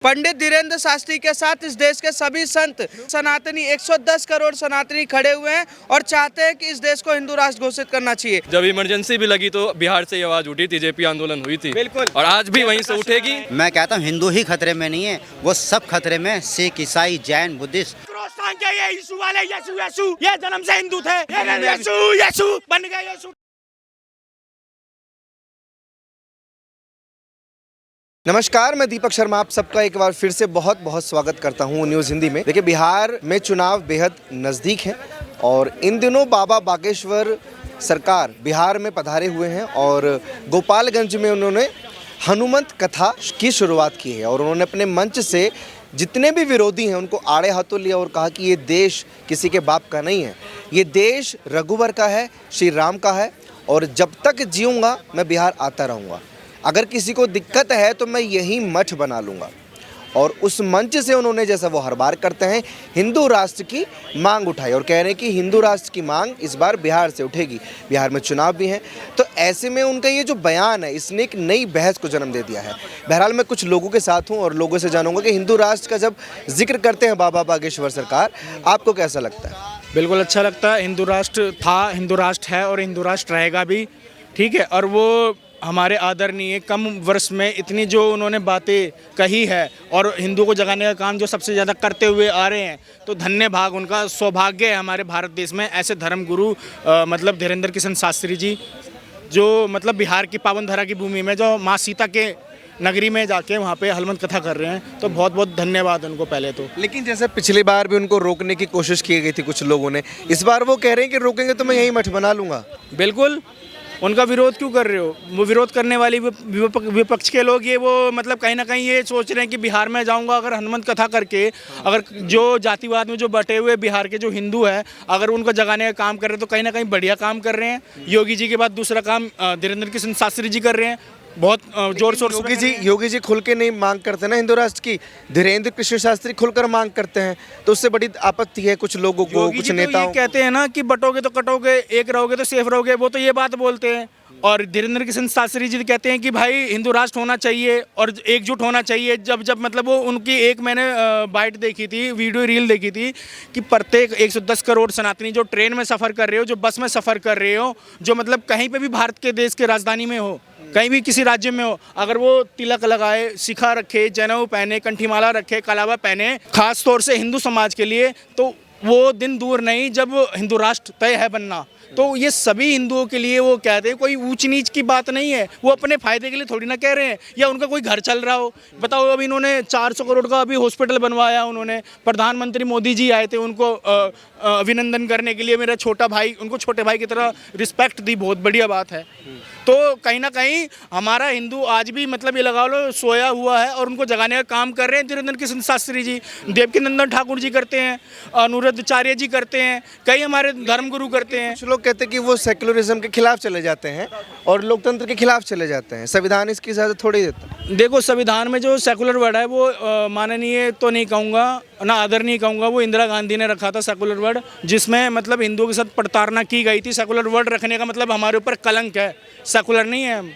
पंडित धीरेन्द्र शास्त्री के साथ इस देश के सभी संत सनातनी 110 करोड़ सनातनी खड़े हुए हैं और चाहते हैं कि इस देश को हिंदू राष्ट्र घोषित करना चाहिए। जब इमरजेंसी भी लगी तो बिहार से ये आवाज उठी थी, जेपी आंदोलन हुई थी बिल्कुल, और आज भी वहीं से उठेगी। मैं कहता हूँ हिंदू ही खतरे में नहीं है, वो सब खतरे में, सिख, ईसाई, जैन, बुद्धिस्ट। ये यीशु वाले यीशु ये जन्म से हिंदू थे, यीशु बन गए यीशु। नमस्कार, मैं दीपक शर्मा आप सबका एक बार फिर से बहुत बहुत स्वागत करता हूं न्यूज़ हिंदी में। देखिए, बिहार में चुनाव बेहद नज़दीक हैं और इन दिनों बाबा बागेश्वर सरकार बिहार में पधारे हुए हैं और गोपालगंज में उन्होंने हनुमंत कथा की शुरुआत की है और उन्होंने अपने मंच से जितने भी विरोधी हैं उनको आड़े हाथों लिया और कहा कि ये देश किसी के बाप का नहीं है, ये देश रघुवर का है, श्री राम का है और जब तक जीऊँगा मैं बिहार आता रहूँगा। अगर किसी को दिक्कत है तो मैं यही मठ बना लूँगा। और उस मंच से उन्होंने, जैसा वो हर बार करते हैं, हिंदू राष्ट्र की मांग उठाई और कह रहे हैं कि हिंदू राष्ट्र की मांग इस बार बिहार से उठेगी। बिहार में चुनाव भी हैं, तो ऐसे में उनका ये जो बयान है इसने एक नई बहस को जन्म दे दिया है। बहरहाल मैं कुछ लोगों के साथ हूँ और लोगों से जानूंगा कि हिंदू राष्ट्र का जब जिक्र करते हैं बाबा बागेश्वर सरकार, आपको कैसा लगता है? बिल्कुल अच्छा लगता है। हिंदू राष्ट्र था, हिंदू राष्ट्र है और हिंदू राष्ट्र रहेगा भी, ठीक है। और वो हमारे आदरणीय कम वर्ष में इतनी जो उन्होंने बातें कही है और हिंदू को जगाने का काम जो सबसे ज़्यादा करते हुए आ रहे हैं, तो धन्य भाग उनका, सौभाग्य है हमारे भारत देश में ऐसे धर्मगुरु मतलब धीरेन्द्र किशन शास्त्री जी, जो मतलब बिहार की पावन धरा की भूमि में जो माँ सीता के नगरी में जाके वहाँ पे हनुमंत कथा कर रहे हैं, तो बहुत बहुत धन्यवाद उनको पहले तो। लेकिन जैसे पिछली बार भी उनको रोकने की कोशिश की गई थी कुछ लोगों ने, इस बार वो कह रहे हैं कि रोकेंगे तो मैं यही मठ बना लूँगा। बिल्कुल, उनका विरोध क्यों कर रहे हो? वो विरोध करने वाली विपक्ष के लोग ये वो मतलब कहीं ना कहीं ये सोच रहे हैं कि बिहार में जाऊंगा अगर हनुमंत कथा करके, अगर जो जातिवाद में जो बटे हुए बिहार के जो हिंदू हैं अगर उनको जगाने का काम कर रहे हैं तो कहीं ना कहीं बढ़िया काम कर रहे हैं। योगी जी के बाद दूसरा काम धीरेन्द्र किशन शास्त्री जी कर रहे हैं, बहुत जोर शोर से। योगी जी खुल के नहीं मांग करते ना हिंदू राष्ट्र की, धीरेन्द्र कृष्ण शास्त्री खुलकर मांग करते हैं, तो उससे बड़ी आपत्ति है कुछ लोगों को, कुछ नेताओं को। कहते हैं ना कि बटोगे तो कटोगे, एक रहोगे तो सेफ रहोगे, वो तो ये बात बोलते हैं। और धीरेन्द्र किशन शास्त्री जी कहते हैं कि भाई हिंदू राष्ट्र होना चाहिए और एकजुट होना चाहिए। जब जब मतलब वो उनकी एक मैंने बाइट देखी थी, वीडियो रील देखी थी कि प्रत्येक 110 करोड़ सनातनी जो ट्रेन में सफ़र कर रहे हो, जो बस में सफ़र कर रहे हो, जो मतलब कहीं पे भी भारत के देश के राजधानी में हो, कहीं भी किसी राज्य में हो, अगर वो तिलक लगाए, शिखा रखे, जनेऊ पहने, कंठीमाला रखे, कलावा पहने, खास तौर से हिंदू समाज के लिए, तो वो दिन दूर नहीं जब हिंदू राष्ट्र तय है बनना। तो ये सभी हिंदुओं के लिए वो कहते हैं, कोई ऊंच नीच की बात नहीं है, वो अपने फायदे के लिए थोड़ी ना कह रहे हैं, या उनका कोई घर चल रहा हो। बताओ, अभी इन्होंने 400 करोड़ का अभी हॉस्पिटल बनवाया, उन्होंने प्रधानमंत्री मोदी जी आए थे उनको अभिनंदन करने के लिए, मेरा छोटा भाई, उनको छोटे भाई की तरह रिस्पेक्ट दी, बहुत बढ़िया बात है। तो कहीं ना कहीं हमारा हिंदू आज भी मतलब ये लगा लो सोया हुआ है और उनको जगाने का काम कर रहे हैं धीरेन्द्र किशन शास्त्री जी, देवकीनंदन ठाकुर जी करते हैं, अनुरुद्धाचार्य जी करते हैं, कई हमारे धर्मगुरु करते हैं। कुछ लोग कहते हैं कि वो सेकुलरिज्म के खिलाफ चले जाते हैं और लोकतंत्र के खिलाफ चले जाते हैं, संविधान इसकी इजाज़त थोड़ी देता। देखो, संविधान में जो सेकुलर वर्ड है वो माननीय तो नहीं कहूँगा, ना आदरणीय कहूँगा, वो इंदिरा गांधी ने रखा था सेकुलर वर्ड, जिसमें मतलब हिंदुओं के साथ प्रताड़ना की गई थी। सेकुलर वर्ड रखने का मतलब हमारे ऊपर कलंक है, सेकुलर नहीं है हम।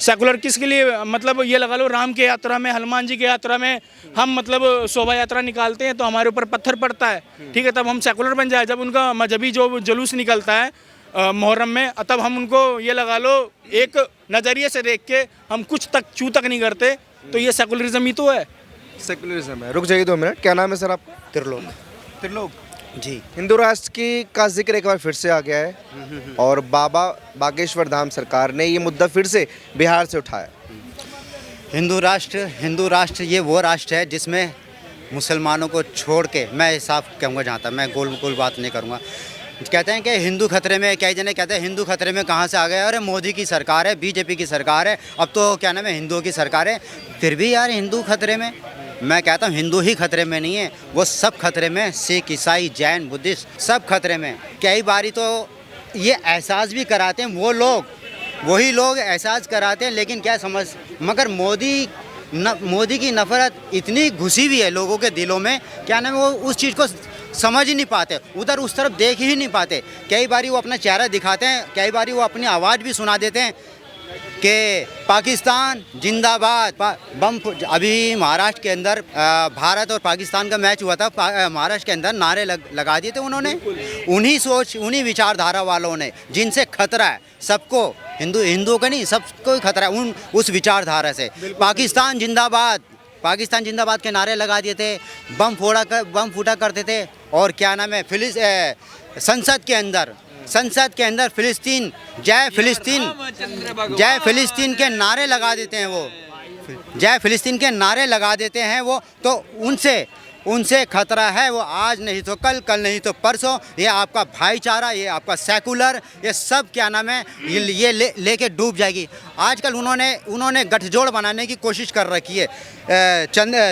सेकुलर किसके लिए? मतलब ये लगा लो, राम के यात्रा में, हनुमान जी की यात्रा में हम मतलब शोभा यात्रा निकालते हैं तो हमारे ऊपर पत्थर पड़ता है, ठीक है, तब हम सेकुलर बन जाए। जब उनका मजहबी जो जुलूस निकलता है मुहर्रम में, तब हम उनको ये लगा लो एक नज़रिए से देख के हम कुछ तक चू तक नहीं करते, तो ये सेकुलरिज्म ही तो है, सेकुलरिज्म है। रुक जाइए 2 मिनट, क्या नाम है सर आपका? त्रिलोक जी। हिंदू राष्ट्र की का जिक्र एक बार फिर से आ गया है और बाबा बागेश्वर धाम सरकार ने ये मुद्दा फिर से बिहार से उठाया। हिंदू राष्ट्र ये वो राष्ट्र है जिसमें मुसलमानों को छोड़ के, मैं साफ कहूँगा, जहाँ तक मैं गोल बात नहीं करूँगा, कहते हैं कि हिंदू खतरे में, कई जने कहते हैं हिंदू खतरे में कहाँ से आ गए, अरे मोदी की सरकार है, बीजेपी की सरकार है, अब तो क्या नाम है, हिंदुओं की सरकार है, फिर भी यार हिंदू खतरे में। मैं कहता हूँ हिंदू ही खतरे में नहीं है, वो सब खतरे में, सिख, ईसाई, जैन, बुद्धिस्ट, सब खतरे में। कई बारी तो ये एहसास भी कराते हैं वो लोग, वही लोग एहसास कराते हैं, लेकिन क्या समझ, मगर मोदी की नफ़रत इतनी घुसी हुई है लोगों के दिलों में, क्या नाम है, वो उस चीज़ को समझ ही नहीं पाते, उधर उस तरफ देख ही नहीं पाते। कई बारी वो अपना चेहरा दिखाते हैं, कई बारी वो अपनी आवाज़ भी सुना देते हैं, कि पाकिस्तान जिंदाबाद अभी महाराष्ट्र के अंदर भारत और पाकिस्तान का मैच हुआ था। महाराष्ट्र के अंदर नारे लगा दिए थे उन्होंने, उन्हीं विचारधारा वालों ने, जिनसे खतरा है सबको, हिंदुओं का नहीं, सबको खतरा है उस विचारधारा से। पाकिस्तान जिंदाबाद के नारे लगा दिए थे, बम फूटा करते थे। और क्या नाम है, संसद के अंदर फिलिस्तीन जय फिलिस्तीन के नारे लगा देते हैं वो, जय फिलिस्तीन के नारे लगा देते हैं वो। तो उनसे खतरा है वो, आज नहीं तो कल नहीं तो परसों। ये आपका भाईचारा, ये आपका सेकुलर, ये सब क्या नाम है, ये लेके डूब जाएगी। आजकल उन्होंने गठजोड़ बनाने की कोशिश कर रखी है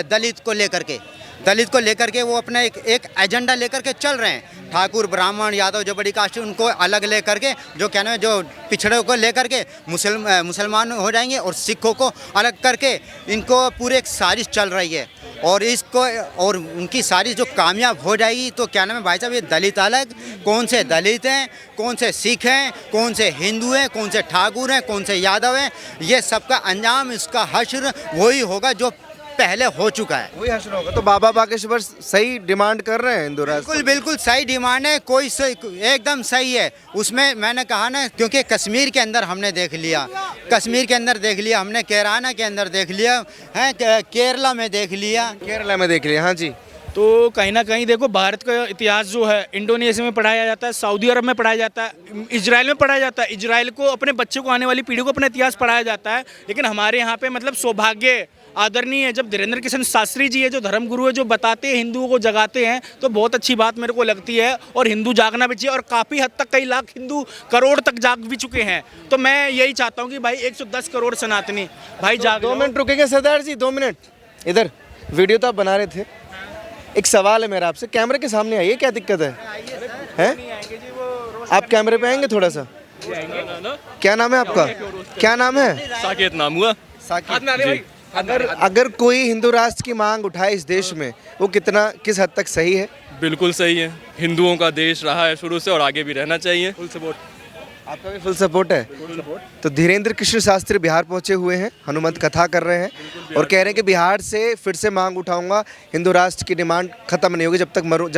दलित को लेकर के वो अपना एक एजेंडा लेकर के चल रहे हैं। ठाकुर, ब्राह्मण, यादव, जो बड़ी कास्ट उनको अलग लेकर के, जो क्या नाम है, जो पिछड़े को लेकर के मुसलमान हो जाएंगे, और सिखों को अलग करके इनको पूरे एक साजिश चल रही है। और उनकी साजिश जो कामयाब हो जाएगी तो क्या नाम है भाई साहब, ये दलित अलग, कौन से दलित हैं, कौन से सिख हैं, कौन से हिंदू हैं, कौन से ठाकुर हैं, कौन से यादव हैं, ये सबका अंजाम, इसका हश्र वही होगा जो पहले हो चुका है, वही हश्र होगा। तो बाबा बागेश्वर सही डिमांड कर रहे हैं हिंदू राष्ट्र? बिल्कुल सही डिमांड है, कोई एकदम सही है। उसमें मैंने कहा ना, क्योंकि कश्मीर के अंदर हमने देख लिया, हमने केराना के अंदर देख लिया है, केरला में देख लिया, हाँ जी। तो कहीं ना कहीं देखो, भारत का इतिहास जो है इंडोनेशिया में पढ़ाया जाता है, सऊदी अरब में पढ़ाया जाता है, इजराइल में पढ़ाया जाता है। इजराइल को अपने बच्चों को, आने वाली पीढ़ी को अपना इतिहास पढ़ाया जाता है। लेकिन हमारे यहाँ पे मतलब सौभाग्य आदरणीय है जब धीरेन्द्र किशन शास्त्री जी है, जो धर्मगुरु है, जो बताते हैं, हिंदुओं को जगाते हैं, तो बहुत अच्छी बात मेरे को लगती है। और हिंदू जागना भी चाहिए, और काफ़ी हद तक कई लाख हिंदू करोड़ तक जाग भी चुके हैं। तो मैं यही चाहता हूँ कि भाई 110 करोड़ सनातनी भाई जाग। 2 मिनट रुकेंगे सरदार जी, 2 मिनट इधर, वीडियो तो आप बना रहे थे। एक सवाल है मेरा आपसे, कैमरे के सामने आइए, क्या दिक्कत है? आप कैमरे पे आएंगे थोड़ा सा? क्या नाम है आपका? क्या नाम है? साकेत नाम हुआ। साकेत। अगर कोई हिंदू राष्ट्र की मांग उठाए इस देश में, वो किस हद तक सही है? बिल्कुल सही है, हिंदुओं का देश रहा है शुरू से और आगे भी रहना चाहिए। Full support. आपका भी फुल सपोर्ट है? तो धीरेन्द्र कृष्ण शास्त्री बिहार पहुंचे हुए हैं, हनुमंत कथा कर रहे हैं और कह रहे हैं कि बिहार से फिर से मांग उठाऊंगा, हिंदू राष्ट्र की डिमांड खत्म नहीं होगी, जब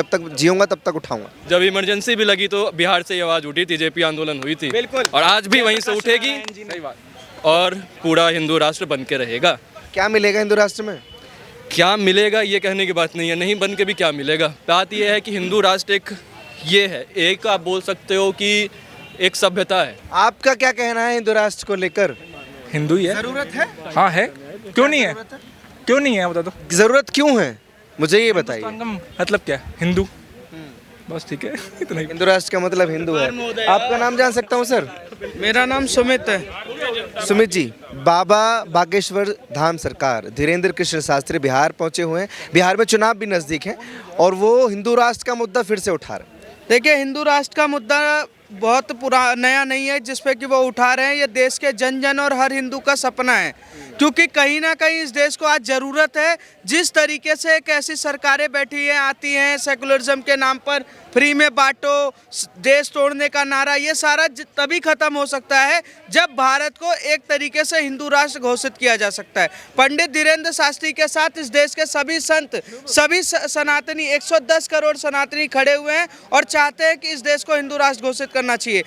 तक जीऊंगा तब तक उठाऊंगा। जब इमरजेंसी भी लगी तो बिहार से ये आवाज़ उठी थी, जेपी आंदोलन हुई थी, और आज भी वहीं से उठेगी, और पूरा हिंदू राष्ट्र बन के रहेगा। क्या मिलेगा हिंदू राष्ट्र में? क्या मिलेगा ये कहने की बात नहीं है, नहीं बन के भी क्या मिलेगा। बात ये है कि हिंदू राष्ट्र एक आप बोल सकते हो कि एक सभ्यता है। आपका क्या कहना है हिंदू राष्ट्र को लेकर? हिंदू ही है, जरूरत है? हाँ है, क्यों नहीं है, क्यों नहीं है बता दो। जरूरत क्यों है, मुझे ये बताइए। मतलब क्या, हिंदू, बस ठीक है, इतना ही। हिंदू राष्ट्र का मतलब हिंदू है। आपका नाम जान सकता हूँ सर? मेरा नाम सुमित है। सुमित जी, बाबा बागेश्वर धाम सरकार, धीरेन्द्र कृष्ण शास्त्री बिहार पहुंचे हुए हैं, बिहार में चुनाव भी नज़दीक हैं, और वो हिंदू राष्ट्र का मुद्दा फिर से उठा रहे हैं। देखिए, हिंदू राष्ट्र का मुद्दा बहुत नया नहीं है जिस पे कि वो उठा रहे हैं। ये देश के जन जन और हर हिंदू का सपना है, क्योंकि कहीं ना कहीं इस देश को आज ज़रूरत है। जिस तरीके से एक ऐसी सरकारें बैठी हैं, आती हैं, सेकुलरिज्म के नाम पर फ्री में बांटो, देश तोड़ने का नारा, ये सारा तभी ख़त्म हो सकता है जब भारत को एक तरीके से हिंदू राष्ट्र घोषित किया जा सकता है। पंडित धीरेन्द्र शास्त्री के साथ इस देश के सभी संत, सभी सनातनी, 110 करोड़ सनातनी खड़े हुए हैं और चाहते हैं कि इस देश को हिंदू राष्ट्र घोषित करना चाहिए।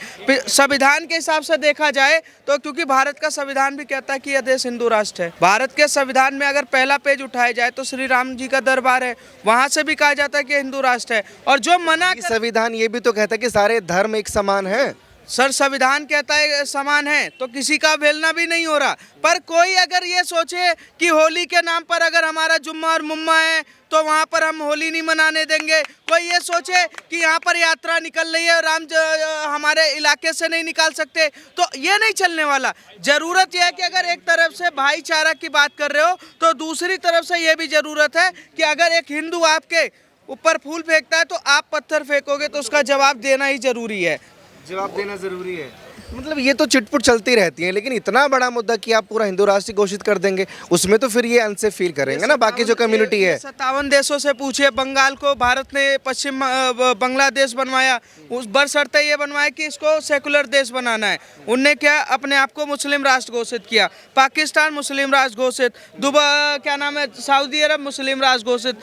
संविधान के हिसाब से देखा जाए तो, क्योंकि भारत का संविधान भी कहता है कि यह देश हिंदू राष्ट्र है। भारत के संविधान में अगर पहला पेज उठाया जाए तो श्री राम जी का दरबार है, वहाँ से भी कहा जाता है कि हिंदू राष्ट्र है। और जो मना संविधान ये भी तो कहता है कि सारे धर्म एक समान है। सर, संविधान कहता है समान है तो किसी का अवहेलना भी नहीं हो रहा। पर कोई अगर ये सोचे कि होली के नाम पर अगर हमारा जुम्मा और मुम्मा है तो वहाँ पर हम होली नहीं मनाने देंगे, कोई ये सोचे कि यहाँ पर यात्रा निकल रही है, हमारे इलाके से नहीं निकाल सकते, तो ये नहीं चलने वाला। ज़रूरत यह है कि अगर एक तरफ से भाईचारा की बात कर रहे हो तो दूसरी तरफ से ये भी ज़रूरत है कि अगर एक हिंदू आपके ऊपर फूल फेंकता है तो आप पत्थर फेंकोगे, तो उसका जवाब देना ही ज़रूरी है। जवाब देना ज़रूरी है। मतलब ये तो चिटपुट चलती रहती है, लेकिन इतना बड़ा मुद्दा कि आप पूरा हिंदू राष्ट्र घोषित कर देंगे, उसमें तो फिर ये अनसेफ फील करेंगे ना बाकी जो कम्युनिटी है। 57 देशों से पूछिए, बंगाल को भारत ने पश्चिम बांग्लादेश बनवाया, उस बरसरते ये बनवाया कि इसको सेकुलर देश बनाना है। उनने क्या अपने आप को मुस्लिम राष्ट्र घोषित किया। पाकिस्तान मुस्लिम राष्ट्र घोषित, दुबई क्या नाम है, सऊदी अरब मुस्लिम राष्ट्र घोषित,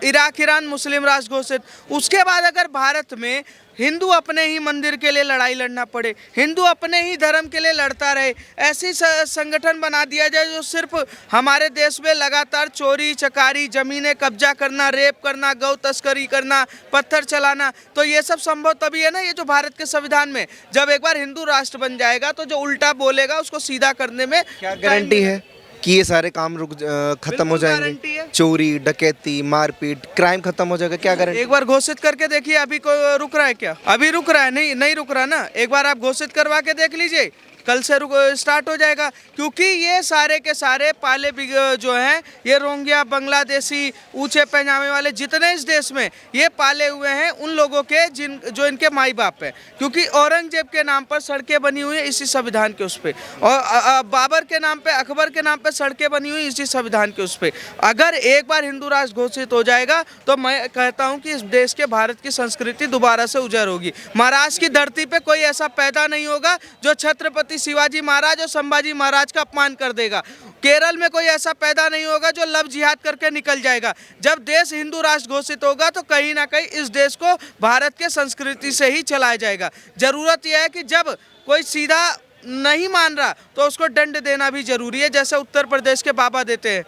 इराक ईरान मुस्लिम राष्ट्र घोषित। उसके बाद अगर भारत में हिंदू अपने ही मंदिर के लिए लड़ाई लड़ना पड़े, हिंदू अपने ही धर्म के लिए लड़ता रहे, ऐसी संगठन बना दिया जाए जो सिर्फ हमारे देश में लगातार चोरी चकारी, जमीनें कब्जा करना, रेप करना, गौ तस्करी करना, पत्थर चलाना, तो ये सब संभव तभी है ना, ये जो भारत के संविधान में जब एक बार हिंदू राष्ट्र बन जाएगा तो जो उल्टा बोलेगा उसको सीधा करने में क्या गारंटी है कि ये सारे काम खत्म हो गारंटी जाएंगे? है। चोरी, डकैती, मारपीट, क्राइम खत्म हो जाएगा? क्या गारंटी? एक बार घोषित करके देखिए, अभी को रुक रहा है क्या? अभी रुक रहा है? नहीं रुक रहा ना। एक बार आप घोषित करवा के देख लीजिए, कल से स्टार्ट हो जाएगा। क्योंकि ये सारे के सारे पाले जो हैं, ये रोहिंग्या, बांग्लादेशी, ऊंचे पैजामे वाले जितने इस देश में ये पाले हुए हैं उन लोगों के जो इनके माई बाप हैं। क्योंकि औरंगजेब के नाम पर सड़कें बनी हुई हैं इसी संविधान के उस पर, और बाबर के नाम पे, अकबर के नाम पे सड़कें बनी हुई इसी संविधान के उस पर। अगर एक बार हिंदू राष्ट्र घोषित हो जाएगा तो मैं कहता हूँ कि इस देश के, भारत की संस्कृति दोबारा से उजड़ होगी। महाराष्ट्र की धरती पे कोई ऐसा पैदा नहीं होगा जो छत्रपति शिवाजी महाराज और संभाजी महाराज का अपमान कर देगा। केरल में कोई ऐसा पैदा नहीं होगा जो लव जिहाद करके निकल जाएगा। जब देश हिंदू राष्ट्र घोषित होगा तो कहीं ना कहीं इस देश को भारत के संस्कृति से ही चलाया जाएगा। जरूरत यह है कि जब कोई सीधा नहीं मान रहा तो उसको दंड देना भी जरूरी है, जैसे उत्तर प्रदेश के बाबा देते हैं,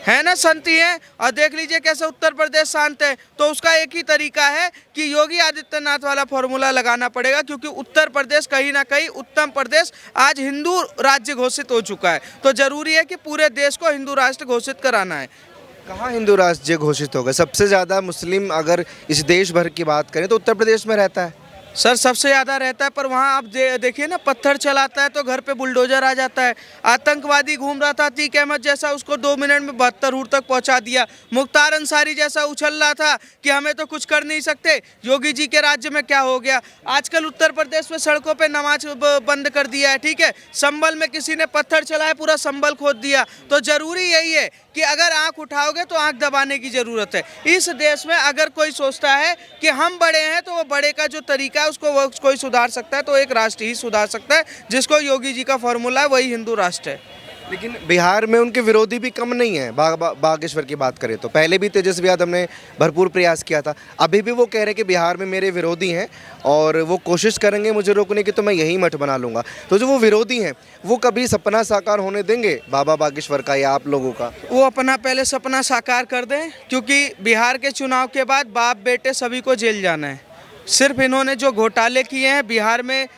है ना, संत ही हैं। और देख लीजिए कैसे उत्तर प्रदेश शांत है। तो उसका एक ही तरीका है कि योगी आदित्यनाथ वाला फॉर्मूला लगाना पड़ेगा, क्योंकि उत्तर प्रदेश कहीं ना कहीं, उत्तम प्रदेश आज हिंदू राज्य घोषित हो चुका है। तो जरूरी है कि पूरे देश को हिंदू राष्ट्र घोषित कराना है। कहाँ हिंदू राष्ट्र घोषित होगा? सबसे ज़्यादा मुस्लिम अगर इस देश भर की बात करें तो उत्तर प्रदेश में रहता है सर, सबसे ज़्यादा रहता है। पर वहाँ आप देखिए ना, पत्थर चलाता है तो घर पे बुलडोजर आ जाता है। आतंकवादी घूम रहा था अतीक अहमद जैसा, उसको 2 मिनट में 72 हुर तक पहुँचा दिया। मुख्तार अंसारी जैसा उछल रहा था कि हमें तो कुछ कर नहीं सकते, योगी जी के राज्य में क्या हो गया। आजकल उत्तर प्रदेश में सड़कों पे नमाज बंद कर दिया है, ठीक है। संभल में किसी ने पत्थर चलाया, पूरा संभल खोद दिया। तो ज़रूरी यही है कि अगर आंख उठाओगे तो आंख दबाने की ज़रूरत है। इस देश में अगर कोई सोचता है कि हम बड़े हैं तो वो बड़े का जो तरीका है उसको वो कोई सुधार सकता है, तो एक राष्ट्र ही सुधार सकता है, जिसको योगी जी का फॉर्मूला है, वही हिंदू राष्ट्र है। लेकिन बिहार में उनके विरोधी भी कम नहीं है। बागेश्वर की बात करें तो पहले भी तेजस्वी यादव ने भरपूर प्रयास किया था, अभी भी वो कह रहे हैं कि बिहार में मेरे विरोधी हैं और वो कोशिश करेंगे मुझे रोकने की, तो मैं यही मठ बना लूँगा। तो जो वो विरोधी हैं वो कभी सपना साकार होने देंगे बाबा बागेश्वर का या आप लोगों का? वो अपना पहले सपना साकार कर दें, क्योंकि बिहार के चुनाव के बाद बाप बेटे सभी को जेल जाना है। सिर्फ इन्होंने जो घोटाले किए हैं, बिहार में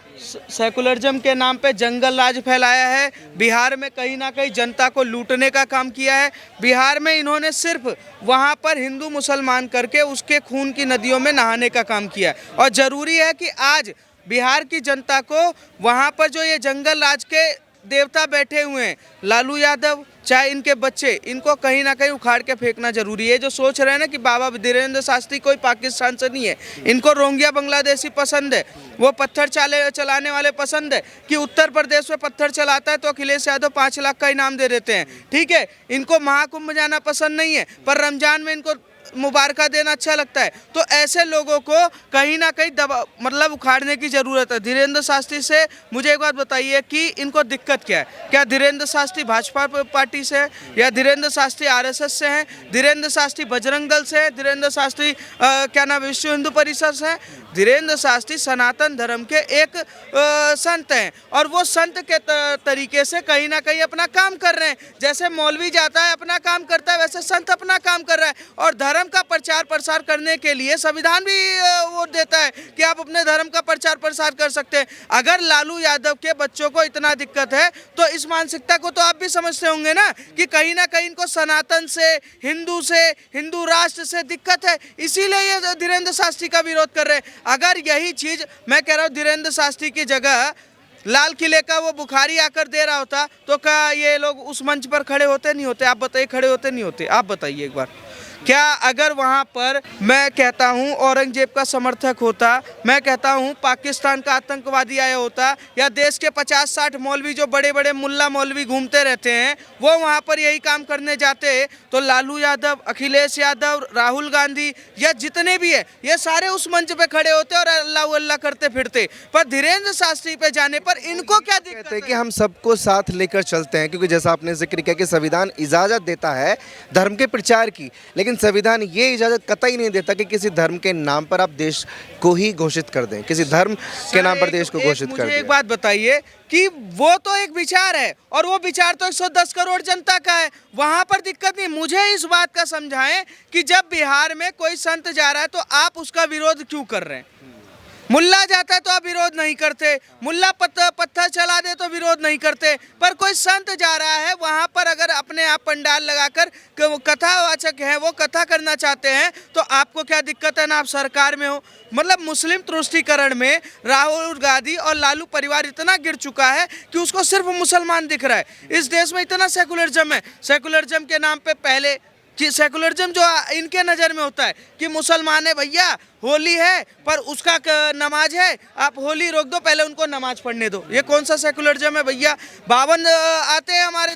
सेकुलरिज्म के नाम पे जंगल राज फैलाया है, बिहार में कहीं ना कहीं जनता को लूटने का काम किया है, बिहार में इन्होंने सिर्फ वहाँ पर हिंदू मुसलमान करके उसके खून की नदियों में नहाने का काम किया है। और ज़रूरी है कि आज बिहार की जनता को वहाँ पर जो ये जंगल राज के देवता बैठे हुए हैं, लालू यादव चाहे इनके बच्चे, इनको कहीं ना कहीं उखाड़ के फेंकना जरूरी है। जो सोच रहे हैं ना कि बाबा धीरेन्द्र शास्त्री कोई पाकिस्तान से नहीं है, इनको रोहिंग्या बांग्लादेशी पसंद है, वो पत्थर चलाने वाले पसंद है कि उत्तर प्रदेश में पत्थर चलाता है तो अखिलेश यादव 5 लाख का इनाम दे देते हैं, ठीक है। इनको महाकुंभ जाना पसंद नहीं है, पर रमजान में इनको मुबारका देना अच्छा लगता है। तो ऐसे लोगों को कहीं ना कहीं मतलब उखाड़ने की ज़रूरत है। धीरेन्द्र शास्त्री से मुझे एक बात बताइए कि इनको दिक्कत क्या है? क्या धीरेन्द्र शास्त्री भाजपा पार्टी से है या धीरेन्द्र शास्त्री आरएसएस से हैं, धीरेन्द्र शास्त्री बजरंग दल से है, धीरेन्द्र शास्त्री क्या नाम विश्व हिंदू परिषद से है? धीरेन्द्र शास्त्री सनातन धर्म के एक संत हैं और वो संत के तरीके से कहीं ना कहीं अपना काम कर रहे हैं। जैसे मौलवी जाता है अपना काम करता है, वैसे संत अपना काम कर रहा है। और धर्म का प्रचार प्रसार करने के लिए संविधान भी वो देता है कि आप अपने धर्म का प्रचार प्रसार कर सकते हैं। अगर लालू यादव के बच्चों को इतना दिक्कत है तो इस मानसिकता को तो आप भी समझते होंगे ना कि कहीं ना कहीं इनको सनातन से, हिंदू राष्ट्र से दिक्कत है, इसीलिए ये धीरेन्द्र शास्त्री का विरोध कर रहे हैं। अगर यही चीज़ मैं कह रहा हूँ धीरेन्द्र शास्त्री की जगह लाल किले का वो बुखारी आकर दे रहा होता तो क्या ये लोग उस मंच पर खड़े होते नहीं होते? आप बताइए, खड़े होते नहीं होते? आप बताइए एक बार। क्या अगर वहाँ पर मैं कहता हूँ औरंगजेब का समर्थक होता, मैं कहता हूँ पाकिस्तान का आतंकवादी आया होता, या देश के 50-60 मौलवी जो बड़े बड़े मुल्ला मौलवी घूमते रहते हैं वो वहाँ पर यही काम करने जाते, तो लालू यादव, अखिलेश यादव, राहुल गांधी या जितने भी है ये सारे उस मंच पे खड़े होते और अल्लाह अल्लाह करते फिरते। पर धीरेन्द्र शास्त्री पे जाने पर इनको क्या दिक्कत कहते हैं कि हम सबको साथ लेकर चलते हैं, क्योंकि जैसा आपने जिक्र किया कि संविधान इजाज़त देता है धर्म के प्रचार की, लेकिन संविधान ये इजाज़त कतई नहीं देता कि किसी धर्म के नाम पर आप देश को ही घोषित कर दें, किसी धर्म के नाम पर देश को घोषित कर मुझे दें। एक बात बताइए कि वो तो एक विचार है और वो विचार तो 110 करोड़ जनता का है, वहां पर दिक्कत नहीं। मुझे इस बात का समझाएं कि जब बिहार में कोई संत जा रहा है तो आप उसका विरोध क्यों कर रहे हैं? मुल्ला जाता है तो आप विरोध नहीं करते, मुल्ला पत्थर चला दे तो विरोध नहीं करते, पर कोई संत जा रहा है वहाँ पर अगर अपने आप पंडाल लगाकर कथावाचक है वो कथा करना चाहते हैं तो आपको क्या दिक्कत है ना? आप सरकार में हो। मतलब मुस्लिम तुष्टीकरण में राहुल गांधी और लालू परिवार इतना गिर चुका है कि उसको सिर्फ मुसलमान दिख रहा है। इस देश में इतना सेकुलरिज्म है, सेकुलरिज्म के नाम पे पहले कि सेकुलरिज्म जो इनके नज़र में होता है कि मुसलमान है भैया, होली है पर उसका नमाज है, आप होली रोक दो, पहले उनको नमाज पढ़ने दो। ये कौन सा सेकुलरिज्म है भैया? 52 आते हैं हमारे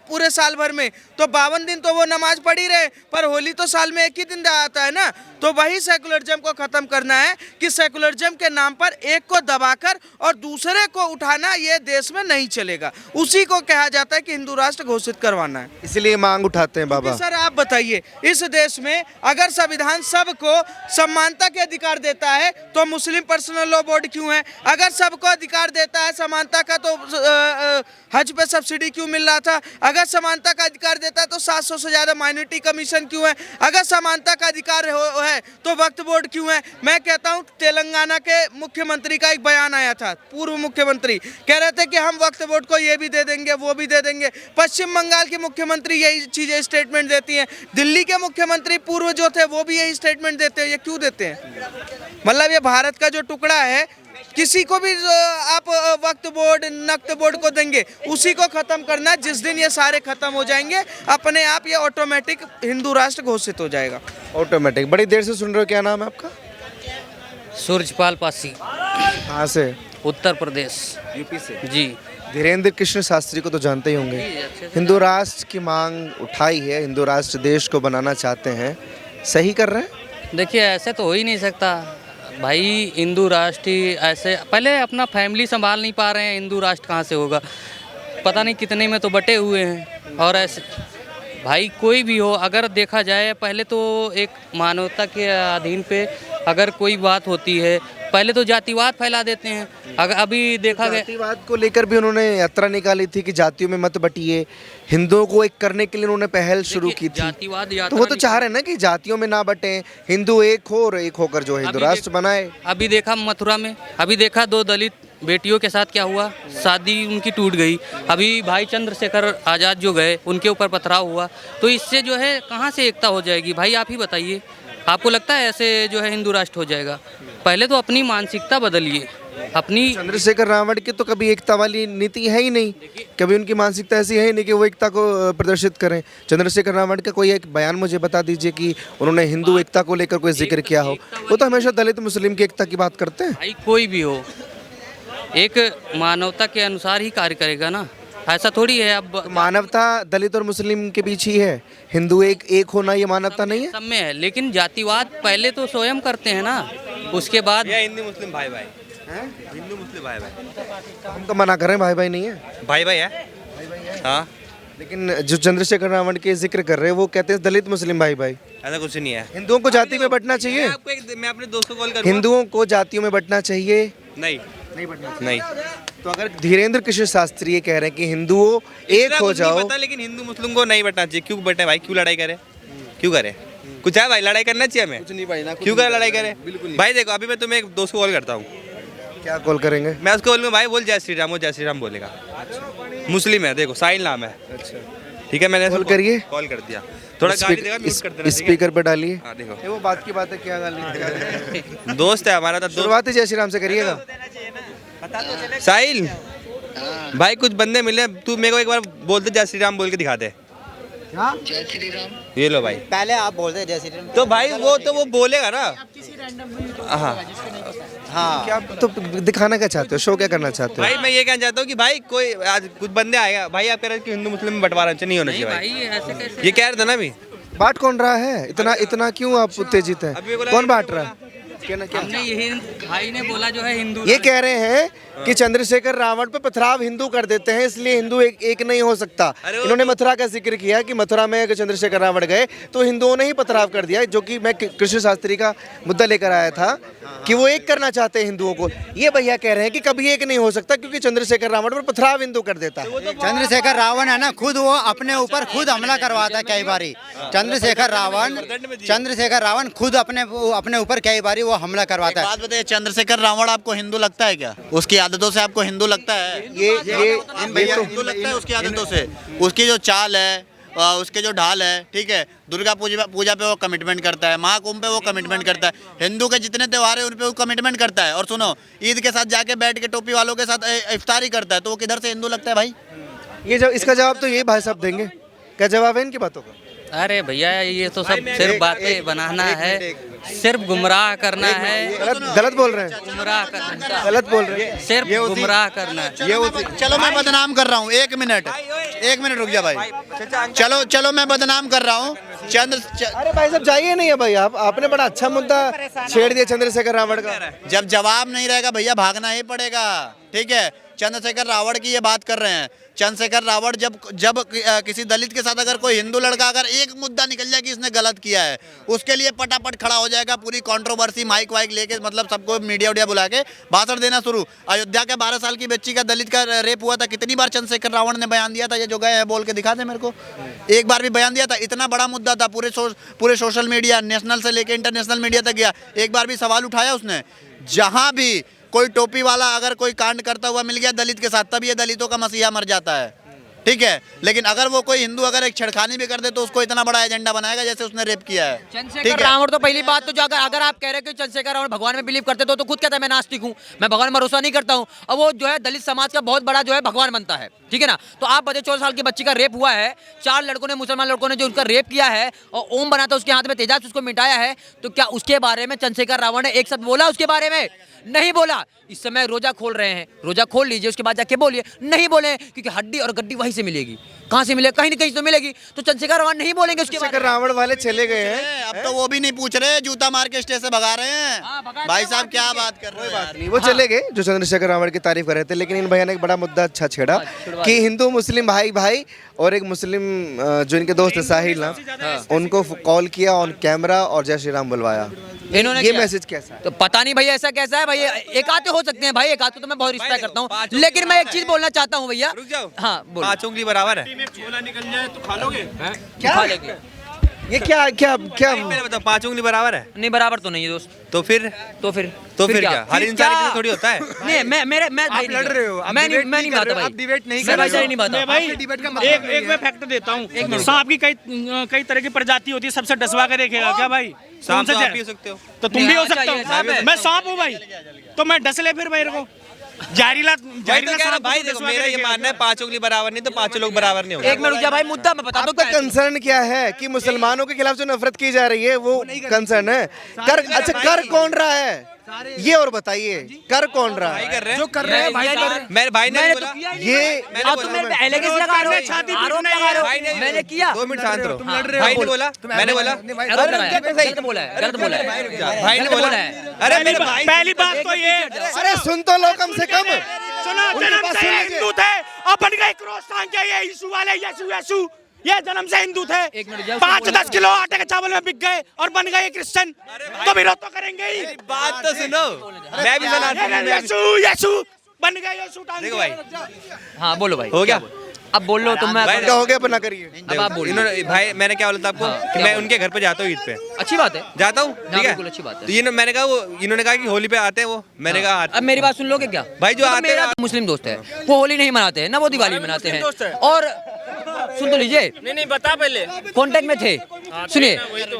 पूरे साल भर में, तो 52 दिन तो वो नमाज पढ़ ही रहे, पर होली तो साल में एक ही दिन आता है ना। तो वही सेकुलरिज्म को ख़त्म करना है कि सेकुलरिज्म के नाम पर एक को दबाकर और दूसरे को उठाना ये देश में नहीं चलेगा। उसी को कहा जाता है कि हिंदू राष्ट्र घोषित करवाना है। इसलिए मांग उठाते हैं बाबा। सर आप बताइए, इस देश में अगर संविधान सबको समानता के अधिकार देता है तो मुस्लिम पर्सनल लॉ बोर्ड क्यों है? अगर सबको अधिकार देता है समानता का तो हज पे सब्सिडी क्यों मिल रहा था? अगर समानता का अधिकार देता है तो 700 से ज़्यादा माइनॉरिटी कमीशन क्यों है? अगर समानता का अधिकार है तो वक्फ बोर्ड क्यों है? मैं कहता हूँ तेलंगाना के मुख्यमंत्री का एक बयान आया था, पूर्व मुख्यमंत्री कह रहे थे कि हम वक्फ बोर्ड को ये भी दे देंगे वो भी दे देंगे। पश्चिम बंगाल के मुख्यमंत्री यही चीज़ें स्टेटमेंट देती हैं, दिल्ली के मुख्यमंत्री पूर्व जो थे वो भी यही स्टेटमेंट देते हैं। ये क्यों देते हैं? मतलब ये भारत का जो टुकड़ा है, किसी को भी आप वक्फ बोर्ड नक्फ बोर्ड को देंगे, उसी को खत्म करना। जिस दिन ये सारे खत्म हो जाएंगे अपने आप ये ऑटोमेटिक हिंदू राष्ट्र घोषित हो जाएगा। ऑटोमेटिक। बड़ी देर से सुन रहे हो, क्या नाम है आपका? सूरजपाल पासी, कहाँ से? उत्तर प्रदेश, यूपी से। जी। धीरेन्द्र कृष्ण शास्त्री को तो जानते ही होंगे, हिंदू राष्ट्र की मांग उठाई है, हिंदू राष्ट्र देश को बनाना चाहते हैं, सही कर रहे हैं? देखिए ऐसे तो हो ही नहीं सकता भाई, हिंदू राष्ट्र ही ऐसे पहले अपना फैमिली संभाल नहीं पा रहे हैं, हिंदू राष्ट्र कहाँ से होगा? पता नहीं कितने में तो बटे हुए हैं। और ऐसे भाई कोई भी हो, अगर देखा जाए पहले तो एक मानवता के अधीन पे अगर कोई बात होती है पहले तो जातिवाद फैला देते हैं। अगर अभी देखा गया जातिवाद को लेकर भी उन्होंने यात्रा निकाली थी कि जातियों में मत बटिए, हिंदुओं को एक करने के लिए उन्होंने पहल शुरू की थी। जातिवाद तो वो तो चाह रहे हैं ना कि जातियों में ना बटे, हिंदू एक हो और एक होकर जो हिंदू राष्ट्र बनाए। अभी देखा मथुरा में, अभी देखा 2 दलित बेटियों के साथ क्या हुआ, शादी उनकी टूट गई। अभी भाई चंद्रशेखर आज़ाद जो गए उनके ऊपर पथराव हुआ। तो इससे जो है कहाँ से एकता हो जाएगी भाई? आप ही बताइए, आपको लगता है ऐसे जो है हिंदू राष्ट्र हो जाएगा? पहले तो अपनी मानसिकता बदलिए अपनी। चंद्रशेखर रावण की तो कभी एकता वाली नीति है ही नहीं, कभी उनकी मानसिकता ऐसी है ही नहीं कि वो एकता को प्रदर्शित करें। चंद्रशेखर रावण का कोई एक बयान मुझे बता दीजिए कि उन्होंने हिंदू एकता को लेकर कोई जिक्र किया हो। वो तो हमेशा दलित मुस्लिम की एकता की बात करते हैं। भाई कोई भी हो एक मानवता के अनुसार ही कार्य करेगा ना, ऐसा थोड़ी है। अब तो मानवता दलित और मुस्लिम के बीच ही है, हिंदू एक होना ये मानवता नहीं है? सब में है, लेकिन जातिवाद पहले तो स्वयं करते हैं ना, उसके बाद हिंदू मुस्लिम भाई भाई, हिंदू मुस्लिम भाई भाई। हम तो मना कर रहे हैं भाई भाई नहीं है, भाई भाई है। हाँ, लेकिन जो चंद्रशेखर रावण के जिक्र कर रहे हैं वो कहते हैं दलित मुस्लिम भाई भाई। ऐसा कुछ नहीं है। हिंदुओं को जाति में बंटना चाहिए, मैं अपने दोस्त को कॉल करूँगा। हिंदुओं को जातियों में बंटना चाहिए? नहीं नहीं बंटना। नहीं। तो अगर धीरेन्द्र कृष्ण शास्त्री ये कह रहे हैं कि हिंदुओं एक हो जाओ, पता, लेकिन हिंदू मुस्लिम को नहीं बटना चाहिए। क्यों बटे भाई? क्यों लड़ाई करे? क्यों करे? कुछ है भाई, लड़ाई करना चाहिए हमें? कुछ नहीं भाई ना, क्यों करे लड़ाई करे? भाई देखो, अभी मैं तुम्हें एक दोस्त को कॉल करता हूँ। क्या कॉल करेंगे? मैं उसको बोलूँगा भाई बोल जय श्री राम, वो जय श्री राम बोलेगा। मुस्लिम है, देखो साहिल नाम है। ठीक है, मैंने कॉल करिए, कॉल कर दिया। थोड़ा गाली देगा, म्यूट कर देना, ठीक है? स्पीकर पे डालिए। हाँ देखो, वो बात की बात है, क्या गाली? दोस्त है हमारा। तो शुरुआत ही जय श्री राम से करिएगा। साहिल भाई कुछ बंदे मिले, तू मेरे को एक बार बोलते जय श्री राम बोल के दिखा दे। ये लो भाई। पहले आप बोल रहे जय श्री राम। तो भाई वो बोलेगा ना। हाँ हाँ क्या तो दिखाना क्या चाहते हो, शो क्या करना चाहते हो? भाई मैं ये कहना चाहता हूँ कि भाई कोई आज कुछ बंदे आएगा भाई, आप कह रहे हैं कि हिंदू मुस्लिम में बंटवारा नहीं होना चाहिए भाई। भाई ऐसे कैसे ये कह रहे थे ना अभी। बांट कौन रहा है? इतना इतना क्यों आप उत्तेजित हैं? अभी बोला कौन ये बांट बोला। रहा है? कहना क्या? हमने यही भाई ने बोला जो है हिंदू ये कह रहे हैं कि चंद्रशेखर रावण पे पथराव हिंदू कर देते हैं, इसलिए हिंदू एक नहीं हो सकता। अरे वो इन्होंने मथुरा का जिक्र किया कि मथुरा में अगर चंद्रशेखर रावण गए तो हिंदुओं ने ही पथराव कर दिया, जो कि मैं कृष्ण शास्त्री का मुद्दा लेकर आया था कि वो एक करना चाहते हैं हिंदुओं को। ये भैया कह रहे हैं कि कभी एक नहीं हो सकता क्योंकि चंद्रशेखर रावण पर पथराव हिंदू कर देता है। चंद्रशेखर रावण है ना, खुद वो अपने ऊपर खुद हमला करवाता है कई बारी। चंद्रशेखर रावण खुद अपने ऊपर कई बारी वो हमला करवाता है। बात बताइए, चंद्रशेखर रावण आपको हिंदू लगता है क्या? उसकी आदतों से आपको हिंदू लगता है? ये भैया तो हिंदू लगता है उसकी आदतों से, उसकी जो चाल है, उसके जो ढाल है, ठीक है। दुर्गा पूजा पे वो कमिटमेंट करता है, महाकुंभ पे वो कमिटमेंट करता है, हिंदू के जितने त्योहार है उन पे वो कमिटमेंट करता है। और सुनो, ईद के साथ जाके बैठ के टोपी वालों के साथ इफ्तारी करता है, तो वो किधर से हिंदू लगता है भाई? इसका जवाब तो ये भाई साहब देंगे। क्या जवाब है इनकी बातों का? अरे भैया ये तो सब सिर्फ बातें बनाना है, सिर्फ गुमराह करना है, गलत बोल रहे हैं, गुमराह करना, गलत बोल रहे हैं। सिर्फ गुमराह करना है। चलो मैं बदनाम कर रहा हूँ, एक मिनट रुक जा भाई। चलो मैं बदनाम कर रहा हूँ। अरे भाई साहब जाइए नहीं है भाई, आपने बड़ा अच्छा मुद्दा छेड़ दिया चंद्रशेखर रावण का। जब जवाब नहीं रहेगा भैया भागना ही पड़ेगा, ठीक है। चंद्रशेखर रावण की ये बात कर रहे हैं। चंद्रशेखर रावण जब किसी दलित के साथ अगर कोई हिंदू लड़का अगर एक मुद्दा निकल जाए कि इसने गलत किया है, उसके लिए पटापट खड़ा हो जाएगा, पूरी कंट्रोवर्सी माइक वाइक लेके, मतलब सबको मीडिया उडिया बुला के भाषण देना शुरू। अयोध्या के 12 साल की बच्ची का दलित का रेप हुआ था, कितनी बार चंद्रशेखर रावण ने बयान दिया था? ये जो गए हैं बोल के दिखा दे मेरे को, एक बार भी बयान दिया था? इतना बड़ा मुद्दा था, पूरे सोशल मीडिया, नेशनल से लेके इंटरनेशनल मीडिया तक गया, एक बार भी सवाल उठाया उसने? जहां भी कोई टोपी वाला अगर कोई कांड करता हुआ मिल गया दलित के साथ, तब ये दलितों का मसीहा मर जाता है, ठीक है। लेकिन अगर वो कोई हिंदू अगर एक छेड़खानी भी कर दे तो उसको इतना बड़ा एजेंडा बनाएगा जैसे उसने रेप किया है, ठीक चंद्रशेखर है। रावण तो पहली बात तो जो अगर आप कह रहे हैं कि चंद्रशेखर रावण भगवान में बिलीव करते तो खुद कहता है मैं नास्तिक हूँ, मैं भगवान में भरोसा नहीं करता हूँ। अब वो जो है दलित समाज का बहुत बड़ा जो है भगवान बनता है, ठीक है ना। तो आप बताइए 14 साल की बच्ची का रेप हुआ है, 4 लड़कों ने, मुसलमान लड़कों ने जो उनका रेप किया है और ओम बना था उसके हाथ में तेजाब, उसको मिटाया है, तो क्या उसके बारे में चंद्रशेखर रावण ने एक शब्द बोला? उसके बारे में नहीं बोला। इस समय रोजा खोल रहे हैं, रोजा खोल लीजिए, उसके बाद जाके बोलिए। नहीं बोले क्योंकि हड्डी और गड्डी वहीं से मिलेगी, कहाँ से मिलेगी? कहीं ना कहीं तो मिलेगी। तो चंद्रशेखर रावण नहीं बोलेंगे उसके बारे चंद्रशेखर रावण वाले चले गए हैं, अब तो वो भी नहीं पूछ रहे, जूता मार के स्टेज से भगा रहे हैं। भाई साहब क्या बात कर रहे हैं? नहीं वो चले गए जो चंद्रशेखर रावण की तारीफ कर रहे थे। लेकिन इन भैया ने एक बड़ा मुद्दा अच्छा छेड़ा कि हिंदू मुस्लिम भाई भाई, और एक मुस्लिम जो इनके दोस्त है साहिल ना, उनको कॉल किया ऑन कैमरा और जय श्री राम बुलवाया। इन्होंने ये किया। मैसेज कैसा है? तो पता नहीं भैया ऐसा कैसा है भाई, एक आते हो सकते हैं भाई, एक आते तो मैं बहुत रिस्पेक्ट करता हूँ, लेकिन मैं एक चीज बोलना चाहता हूँ भैया। रुक जाओ, हाँ बोलो। 5 उंगली बराबर है। खा लेंगे। ये क्या क्या क्या भाई मेरे बताओ, 5 उंगली बराबर है? नहीं बराबर तो नहीं है दोस्त। तो फिर क्या? हर इंसान की तरह थोड़ी होता है। नहीं मैं भाई लड़ रहे हो, मैं नहीं बात भाई, डिबेट नहीं कर रहे, नहीं बात भाई एक मैं फैक्ट देता हूँ, सांप की कई तरह की प्रजाति होती है, सबसे डसवा के देखेगा क्या भाई? सांप कौन तो सा आप भी हो सकते हो। तो तुम भी हो सकते सांप हो। है। मैं सांप हूँ भाई, तो मैं डस ले फिर मेरे को जहरीला भाई तो कह रहा सांप भाई को देखो, डसवा के मेरा ये देखेगा। मानना है 5 उंगली बराबर नहीं तो 5 लोग बराबर नहीं होंगे। एक मिनट रुक जा भाई, मुद्दा मैं बता दूं आपका कंसर्न क्या है कि मुसलमानों के खिलाफ जो नफरत की जा रही है वो कंसर्न है? कर कौन रहा है ये और बताइए, कर कौन रहा भाई है? कर रहे हैं, जो कर रहे हैं भाई कर रहे हैं। मेरे भाई ने मैंने बोला। तो किया ही ये नहीं। अब तुम मेरे पे एलिगेशन लगा रहे हो, आरोप लगा रहे भाई हो। मैंने किया। 2 मिनट शांत रहो। हाँ, भाई ने बोला, मैंने बोला, गलत बोला है, गलत बोला है। भाई ने बोला। अरे मेरे भाई, पहली बात तो ये, अरे सुन तो लो कम से कम। सुनो, जन्म से हिंदू थे और बन गए क्रॉस टांग के ये यीशु वाले, यीशु ये जन्म से हिंदू थे, 5-10 किलो आटे के चावल में बिक गए और बन गए क्रिश्चियन, तो विरोध तो करेंगे ही। बात तो सुनो, मैं भी सुना। यीशु बन गए, यीशु टांग देखो भाई, हाँ बोलो भाई, हो गया? अब बोल लो तुम। मैं क्या हो गया अपना करिए। अब आप बोलो। इन्होंने भाई, मैंने क्या बोला था आपको कि मैं उनके घर पे जाता हूँ ईद पे, अच्छी बात है, जाता हूँ, ठीक बिल्कुल है। अच्छी बात है। तो इन्होंने कहा कि होली पे आते हैं वो, मैंने कहा आते अब मेरी बात सुन लोगे क्या भाई? जो तो आते मेरा हैं मुस्लिम दोस्त है, वो होली नहीं मनाते हैं ना, वो दिवाली मनाते हैं। और सुन तो लीजिए, नहीं बता पहले। कांटेक्ट में थे, सुनिए,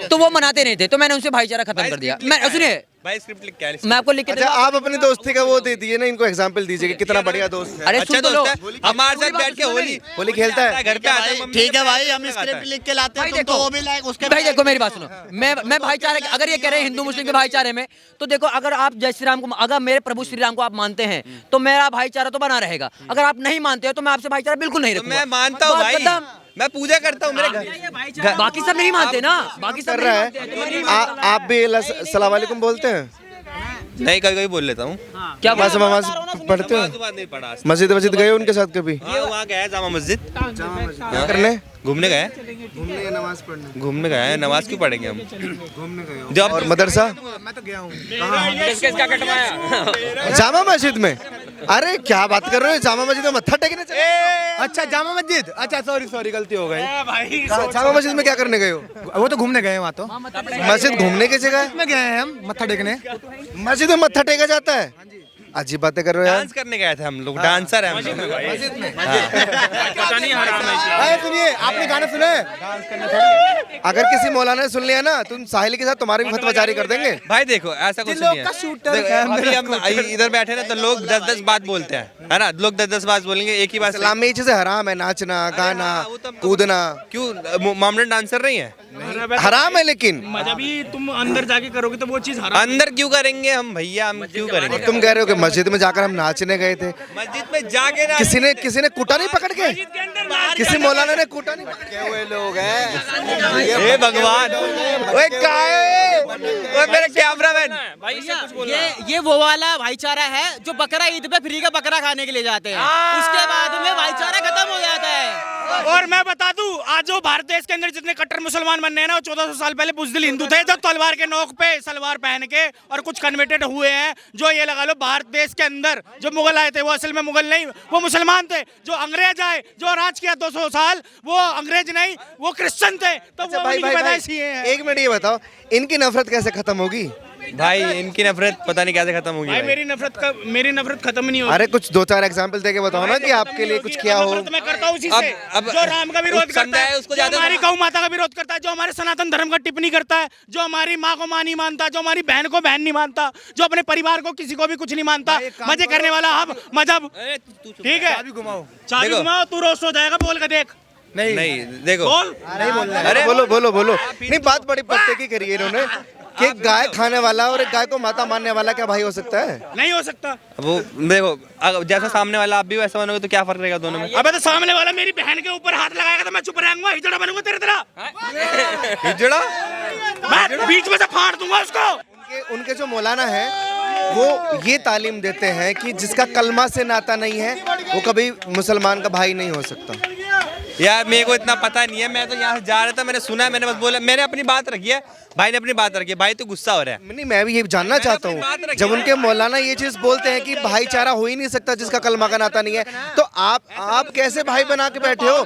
तो वो मनाते नहीं थे, तो मैंने उनसे भाईचारा खत्म कर दिया। मैं सुनिए, भाई स्क्रिप्ट लिख के आया। मैं आपको लिख के अच्छा आप अपनी दोस्ती का वो दे दिए ना, इनको एग्जांपल दीजिए कि कितना बढ़िया दोस्त है। अरे अच्छा सुन तो लो। दोस्त है, हमारे साथ बैठ के होली खेलता है। घर पे आता है, मम्मी ठीक है के भाई, पास हम आता है। स्क्रिप्ट लिख के लाते भाई हैं, तुम तो देखो, वो भी लायक उसके भाई देखो मेरी बात सुनो, मैं भाईचारे अगर ये कह रहे हैं हिंदू मुस्लिम के भाईचारे में, तो देखो अगर आप जय श्री राम को, अगर मेरे प्रभु श्री राम को आप मानते हैं तो मेरा भाईचारा तो बना रहेगा। अगर आप नहीं मानते हो तो मैं आपसे भाईचारा बिल्कुल नहीं तो रखूंगा। मैं मानता हूँ बात भाई, खत्म। मैं पूजा करता हूँ मेरे घर। बाकी सब नहीं मानते ना, बाकी सब कर नहीं रहा मानते हैं, तो मैं नहीं है मानता। आप भी सलाम वालेकुम बोलते हैं? नहीं, कभी कभी बोल लेता हूँ। क्या नमाज नमाज पढ़ते हो? बात नहीं पढ़ा। मस्जिद वस्जिद गए हो उनके साथ कभी? हाँ, वहाँ गया है जामा मस्जिद, क्या करने? घूमने गए, घूमने या नमाज पढ़ने? घूमने गए हैं। नमाज क्यों पढ़ेंगे हम? घूमने गए हो। जब और मदरसा? मैं तो गया हूँ। जामा मस्जिद में? अरे क्या बात कर रहे हो, जामा मस्जिद में मत्था टेकने चले? अच्छा जामा मस्जिद, अच्छा सॉरी गलती हो गई। जामा मस्जिद में क्या करने गए हो? वो तो घूमने गए वहाँ तो। मस्जिद घूमने की जगह है? में गए हैं हम मत्था टेकने। मस्जिद में मत्था टेका जाता है? अजीब बातें कर रहे हो यार। डांस करने गए थे हम लोग, डांसर हैं हम लोग। सुनिए, आपने गाना सुना है? अगर किसी मौलाना ने सुन लिया ना, तुम साहिल के साथ तुम्हारी भी फतवा जारी कर देंगे। भाई देखो ऐसा कुछ नहीं है। देखो, अभी हम इधर बैठे ना तो लोग 10-10 बात बोलते हैं, है ना? लोग 10-10 बात बोलेंगे, एक ही बात। इस्लाम में ये चीजें हराम है, नाचना गाना कूदना। क्यों मोमडन डांसर नहीं है? हराम है, लेकिन मजहबी तुम अंदर जाके करोगे तो वो चीज हराम। अंदर क्यों करेंगे हम भैया, हम क्यों करेंगे? तुम कह रहे हो कि मस्जिद में जाकर हम नाचने गए थे, मस्जिद में जाके ना, किसी ने कूटा नहीं पकड़ के? किसी मौलाना ने कूटा नहीं पकड़ के? हुए लोग हैं। हे भगवान, ओए काहे, ओए मेरे कैमरामैन। ये वो वाला भाईचारा है जो बकरा ईद पे फ्री का बकरा खाने के लिए जाते हैं, उसके बाद में भाईचारा खत्म हो जाता है। और मैं बता दूं, आज जो भारत देश के अंदर जितने कट्टर मुसलमान बनने हैं ना, वो 1400 साल पहले बुज़दिल हिंदू थे जो तलवार के नोक पे सलवार पहन के, और कुछ कन्वर्टेड हुए हैं जो ये लगा लो भारत देश के अंदर जो मुगल आए थे वो असल में मुगल नहीं, वो मुसलमान थे। जो अंग्रेज आए जो राज किया 200 साल, वो अंग्रेज नहीं, वो क्रिश्चियन थे। तो वो भाई उनकी भाई पैदाइश ही है। एक मिनट ये बताओ, इनकी नफरत कैसे खत्म होगी? भाई इनकी नफरत पता नहीं कैसे खत्म होगी। भाई भाई मेरी नफरत खत्म नहीं होगी। अरे कुछ 2-4 एग्जाम्पल देके बताओ ना कि आपके लिए कुछ किया हो। नफरत मैं करता हूं उसी से अब जो राम का विरोध उस करता समुदाय है, उसको जो ज्यादा- हमारी गौ माता का विरोध करता है, जो हमारे सनातन धर्म का टिप्पणी करता है, जो हमारी माँ को माँ नहीं मानता, जो हमारी बहन को बहन नहीं मानता, जो अपने परिवार को किसी को भी कुछ नहीं मानता, मजे करने वाला हम मजहब। ठीक है, चाबी घुमाओ। चाबी देखो। घुमाओ, तू रोस्ट हो जाएगा, बोल के देख। नहीं देखो, बोल। अरे बोलो नहीं, बात बड़ी पत्ते की करी है इन्होंने कि गाय खाने वाला और एक गाय को माता मानने वाला क्या भाई हो सकता है? नहीं हो सकता। वो देखो, अगर जैसा सामने वाला आप भी वैसा बनोगे तो क्या फर्क रहेगा दोनों में? अबे तो सामने वाला मेरी बहन के ऊपर हाथ लगाएगा तो मैं चुप रहूंगा, हिजड़ा बनूंगा तेरे तरह। हिजड़ा? मैं बीच में से फाड़ दूंगा उसको। उनके जो मौलाना है वो ये तालीम देते हैं कि जिसका कलमा से नाता नहीं है वो कभी मुसलमान का भाई नहीं हो सकता। यार मेरे को इतना पता नहीं है, मैं तो यहाँ से जा रहा था, मैंने सुना है, मैंने बस बोला, मैंने अपनी बात रखी है, भाई ने अपनी बात रखी है। भाई तो गुस्सा हो रहा है। नहीं, मैं भी ये जानना चाहता अपनी बात हूँ, रखी जब है। उनके मौलाना ये चीज बोलते हैं कि भाईचारा हो ही नहीं सकता जिसका कलमा का नाता नहीं है, तो आप कैसे भाई बना के बैठे हो?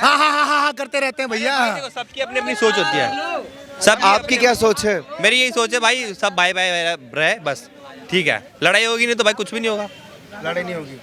हाँ करते रहते हैं भैया। देखो, सबकी अपनी अपनी सोच होती है। सब आपकी क्या सोच है? मेरी यही सोच है भाई, सब भाई भाई रहे बस, ठीक है। लड़ाई होगी नहीं तो भाई कुछ भी नहीं होगा। लड़ाई नहीं होगी।